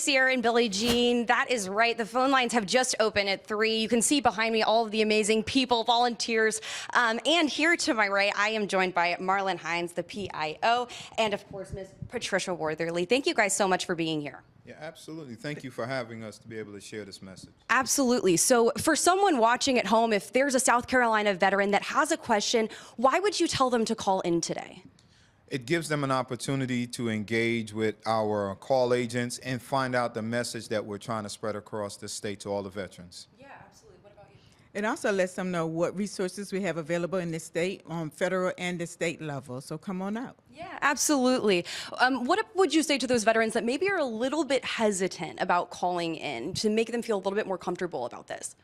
Sierra and Billie Jean. That is right. The phone lines have just opened at 3. You can see behind me all of the amazing people, volunteers. And here to my right, I am joined by Marlon Hines, the PIO, and of course, Ms. Patricia Wortherly. Thank you guys so much for being here. Yeah, absolutely. Thank you for having us to be able to share this message. Absolutely. So for someone watching at home, if there's a South Carolina veteran that has a question, why would you tell them to call in today? It gives them an opportunity to engage with our call agents and find out the message that we're trying to spread across the state to all the veterans. Yeah, absolutely. What about you? It also lets them know what resources we have available in the state on federal and the state level. So come on out. Yeah, absolutely. What would you say to those veterans that maybe are a little bit hesitant about calling in to make them feel a little bit more comfortable about this?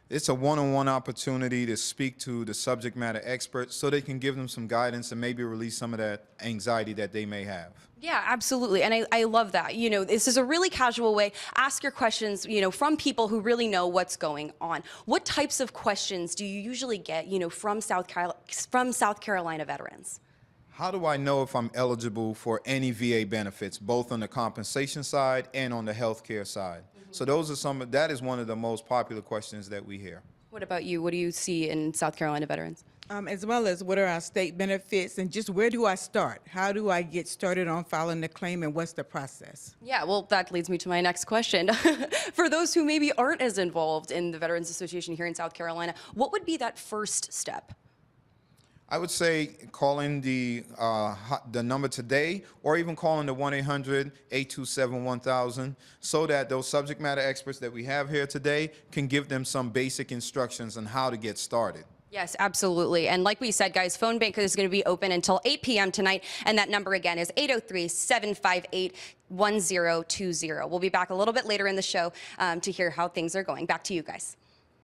It's a one-on-one opportunity to speak to the subject matter experts so they can give them some guidance and maybe release some of that anxiety that they may have. Yeah, absolutely. And I love that. You know, this is a really casual way. Ask your questions, you know, from people who really know what's going on. What types of questions do you usually get, you know, from South Carolina veterans? How do I know if I'm eligible for any VA benefits, both on the compensation side and on the health care side? So that is one of the most popular questions that we hear. What about you? What do you see in South Carolina veterans? As well as what are our state benefits and just where do I start? How do I get started on filing the claim and what's the process? Yeah, well, that leads me to my next question. For those who maybe aren't as involved in the Veterans Association here in South Carolina, what would be that first step? I would say calling the number today, or even calling the 1-800-827-1000, so that those subject matter experts that we have here today can give them some basic instructions on how to get started. Yes, absolutely. And like we said, guys, Phone Bank is going to be open until 8 p.m. tonight, and that number again is 803-758-1020. We'll be back a little bit later in the show to hear how things are going. Back to you guys.